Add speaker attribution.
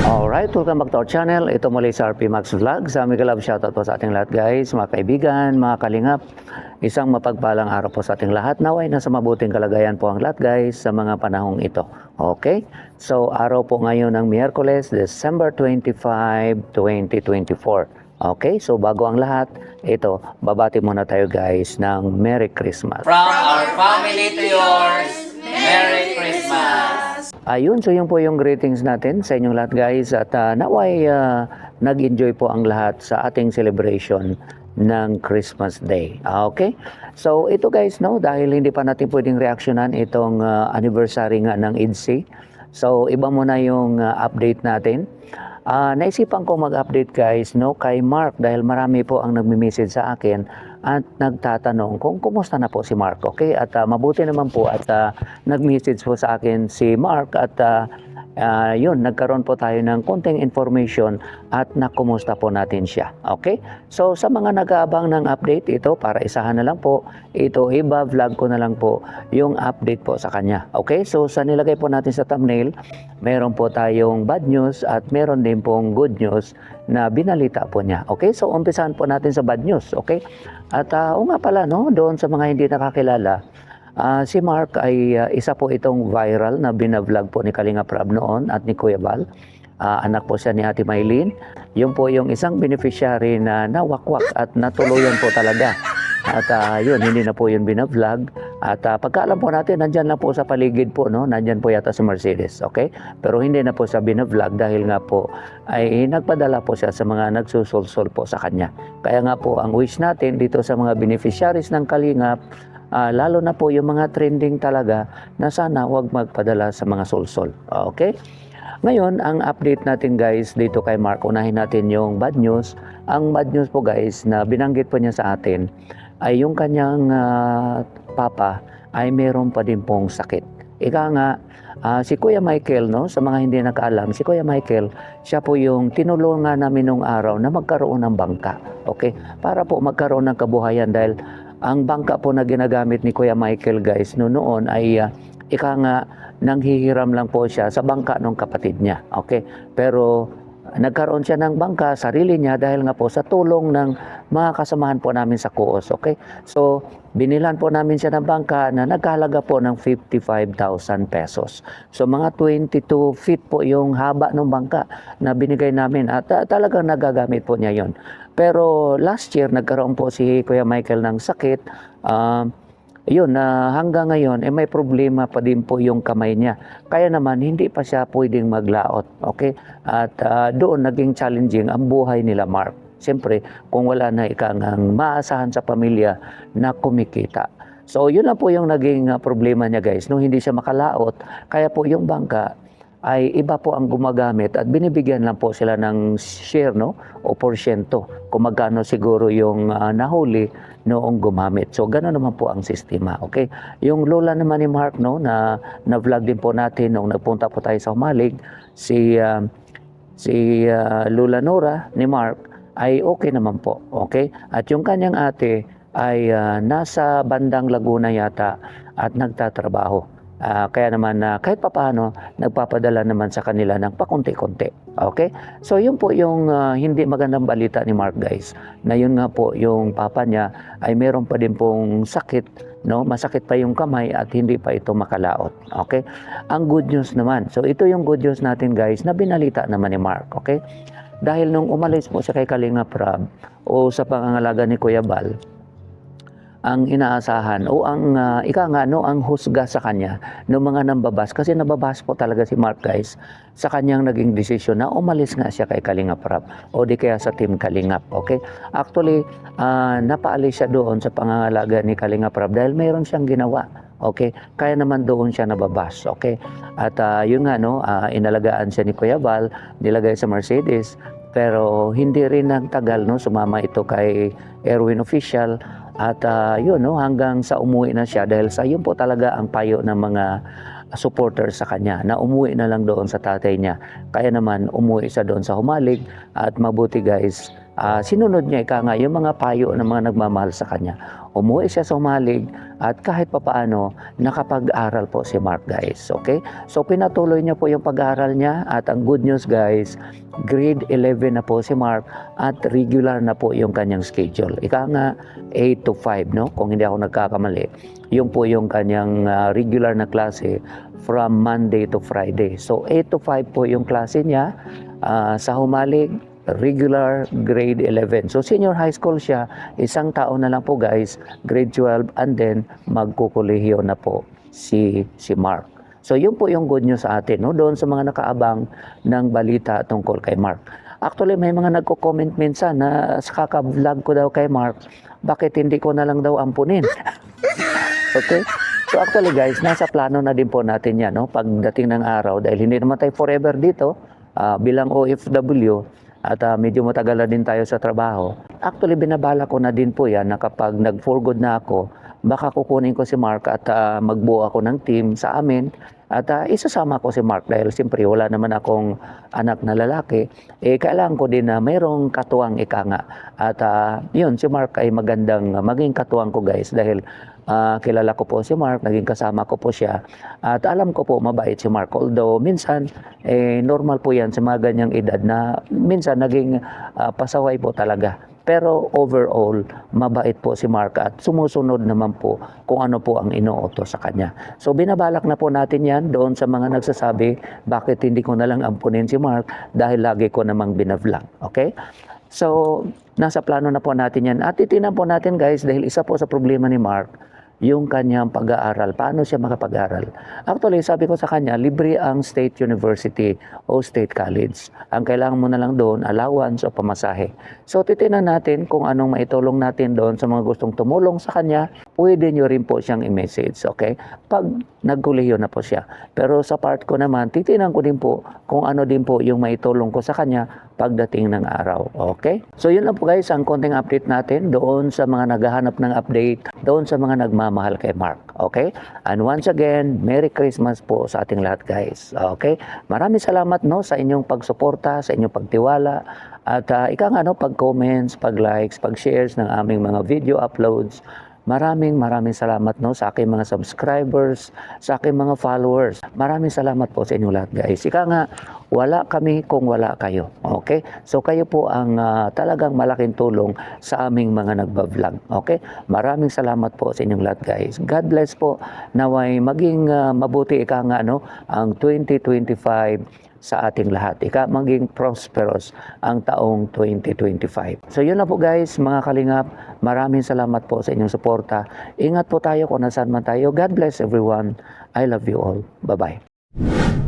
Speaker 1: Alright, welcome back to our channel. Ito muli sa RP Max Vlog. Sa Mega Love, shoutout po sa ating lahat guys, mga kaibigan, mga kalingap. Isang mapagpalang araw po sa ating lahat. Naway nasa mabuting kalagayan po ang lahat guys sa mga panahong ito. Okay? So araw po ngayon ng Miyerkules, December 25, 2024. Okay? So bago ang lahat, ito, babati muna tayo guys ng Merry Christmas.
Speaker 2: From our family to yours, Merry Christmas!
Speaker 1: Ayun, so yun po yung greetings natin sa inyong lahat guys at naway nag-enjoy po ang lahat sa ating celebration ng Christmas Day. Okay? So ito guys, no, dahil hindi pa natin pwedeng reaksyonan itong anniversary nga ng EDC. So iba muna yung update natin. Naisipan ko mag-update guys, no, kay Mark dahil marami po ang nagme-message sa akin at nagtatanong kung kumusta na po si Mark. Okay? At mabuti naman po at nag-message po sa akin si Mark at yun, nagkaroon po tayo ng konting information at nakumusta po natin siya. Okay? So sa mga nag-aabang ng update ito, para isahan na lang po, ito iba vlog ko na lang po yung update po sa kanya. Okay? So sa nilagay po natin sa thumbnail, meron po tayong bad news at meron din pong good news na binalita po niya. Okay? So umpisahan po natin sa bad news. Okay? At o nga pala, no, doon sa mga hindi nakakilala, si Mark ay isa po itong viral na binavlog po ni Kalinga Prab noon at ni Kuya Bal. Anak po siya ni Ate Maylin. Yun po yung isang beneficiary na nawakwak at natuluyan po talaga. At yun, hindi na po yun binavlog. At pagkaalam po natin, nandyan na po sa paligid po, no? Nandyan po yata si Mercedes, okay? Pero hindi na po siya binavlog dahil nga po ay nagpadala po siya sa mga nagsusulsol po sa kanya. Kaya nga po, ang wish natin dito sa mga beneficiaries ng Kalingap, lalo na po yung mga trending talaga na sana huwag magpadala sa mga sulsol. Okay? Ngayon, ang update natin guys dito kay Mark, unahin natin yung bad news. Ang bad news po guys na binanggit po niya sa atin ay yung kanyang papa ay meron pa din pong sakit. Ika nga, si Kuya Michael, no, sa mga hindi nakaalam, si Kuya Michael, siya po yung tinulungan namin nung araw na magkaroon ng bangka. Okay? Para po magkaroon ng kabuhayan dahil ang bangka po na ginagamit ni Kuya Michael guys noon ay ika nga nanghihiram lang po siya sa bangka ng kapatid niya. Okay? Pero nagkaroon siya ng bangka, sarili niya dahil nga po sa tulong ng mga kasamahan po namin sa Kuos. Okay? So, binilan po namin siya ng bangka na nagkahalaga po ng 55,000 pesos. So, mga 22 feet po yung haba ng bangka na binigay namin at talagang nagagamit po niya yon. Pero last year, nagkaroon po si Kuya Michael ng sakit. Yun, hanggang ngayon, may problema pa din po yung kamay niya. Kaya naman, hindi pa siya pwedeng maglaot. Okay? At doon, naging challenging ang buhay nila, Mark. Siyempre, kung wala na ikang maasahan sa pamilya na kumikita. So, yun lang po yung naging problema niya, guys. Nung hindi siya makalaot, kaya po yung bangka ay iba po ang gumagamit at binibigyan lang po sila ng share, no, o porsyento kung magkano siguro yung nahuli noong gumamit. So gano'n naman po ang sistema. Okay? Yung lola naman ni Mark, no, na vlog din po natin nung nagpunta po tayo sa Humalig, si Lola Nora ni Mark ay okay naman po. Okay? At yung kanyang ate ay nasa bandang Laguna yata at nagtatrabaho. Kaya naman kahit papaano nagpapadala naman sa kanila ng pakunti-kunti. Okay? So yun po yung hindi magandang balita ni Mark guys. Na yun nga po yung papa niya ay meron pa din pong sakit, no? Masakit pa yung kamay at hindi pa ito makalaot. Okay? Ang good news naman. So ito yung good news natin guys na binalita naman ni Mark. Okay? Dahil nung umalis mo siya kay Kalinga Prab o sa pangangalaga ni Kuya Bal, ang inaasahan o ang ang husga sa kanya ng mga nambabas, kasi nababas po talaga si Mark guys sa kanyang naging desisyon na umalis nga siya kay Kalinga Prab o di kaya sa Team Kalingap. Okay? Actually, napaalis siya doon sa pangangalaga ni Kalinga Prab dahil mayroon siyang ginawa. Okay? Kaya naman doon siya nababas. Okay? At yun nga, no, inalagaan siya ni Kuya Bal, nilagay sa Mercedes, pero hindi rin nagtagal, no, sumama ito kay Erwin Official. At yun, no, hanggang sa umuwi na siya dahil sa yun po talaga ang payo ng mga supporters sa kanya na umuwi na lang doon sa tatay niya. Kaya naman umuwi siya doon sa Humalig at mabuti guys sinunod niya ika nga yung mga payo ng mga nagmamahal sa kanya. Umuwi siya sa Humalig at kahit papaano nakapag-aral po si Mark, guys. Okay? So pinatuloy niya po yung pag-aaral niya at ang good news, guys, grade 11 na po si Mark at regular na po yung kanyang schedule. Ika nga 8 to 5, no? Kung hindi ako nagkakamali. Yung po yung kanyang regular na klase from Monday to Friday. So 8 to 5 po yung klase niya sa Humalig, regular grade 11. So senior high school siya, isang taon na lang po, guys, grade 12, and then magkukulehiyo na po si Mark. So yun po yung good news sa atin, no? Doon sa mga nakaabang ng balita tungkol kay Mark. Actually, may mga nagko-comment minsan na sa kaka-vlog ko daw kay Mark, bakit hindi ko na lang daw ampunin? Okay? So actually, guys, nasa plano na din po natin yan, no? Pagdating ng araw, dahil hindi naman tayo forever dito, bilang OFW, at medyo matagal na din tayo sa trabaho. Actually, binabala ko na din po yan na kapag nag-for good na ako, baka kukunin ko si Mark at magbuo ako ng team sa amin. At isasama ko si Mark dahil siyempre wala naman akong anak na lalaki. Kailangan ko din na mayroong katuwang ika nga. At yun, si Mark ay magandang maging katuwang ko, guys, dahil kilala ko po si Mark, naging kasama ko po siya. At alam ko po mabait si Mark. Although minsan, normal po yan sa mga ganyang edad na minsan naging pasaway po talaga. Pero overall, mabait po si Mark at sumusunod naman po kung ano po ang inuutos sa kanya. So binabalak na po natin yan doon sa mga nagsasabi, bakit hindi ko na lang ampunin si Mark dahil lagi ko namang binavlog. Okay? So, nasa plano na po natin yan. At itinan po natin, guys, dahil isa po sa problema ni Mark, yung kanyang pag-aaral. Paano siya makapag-aaral? Actually, sabi ko sa kanya, libre ang State University o State College. Ang kailangan mo na lang doon, allowance o pamasahe. So, titinan natin kung anong maitulong natin doon sa mga gustong tumulong sa kanya. Pwede nyo rin po siyang i-message, okay? Pag nagkuliyo na po siya. Pero sa part ko naman, titinan ko din po kung ano din po yung maitulong ko sa kanya pagdating ng araw. Okay? So yun lang po, guys, ang konting update natin doon sa mga naghahanap ng update, doon sa mga nagmamahal kay Mark. Okay? And once again, Merry Christmas po sa ating lahat, guys. Okay? Maraming salamat, no, sa inyong pagsuporta, sa inyong pagtiwala, at ika nga, no, pag-comments, pag-likes, pag-shares ng aming mga video uploads. Maraming salamat, no, sa aking mga subscribers, sa aking mga followers. Maraming salamat po sa inyo lahat, guys. Ika nga, wala kami kung wala kayo. Okay? So kayo po ang talagang malaking tulong sa aming mga nagba-vlog. Okay? Maraming salamat po sa inyong lahat, guys. God bless po. Naway maging mabuti ika nga, no, ang 2025 sa ating lahat. Ika maging prosperous ang taong 2025. So yun na po, guys, mga kalingap. Maraming salamat po sa inyong suporta. Ingat po tayo kung nasaan man tayo. God bless everyone. I love you all. Bye-bye.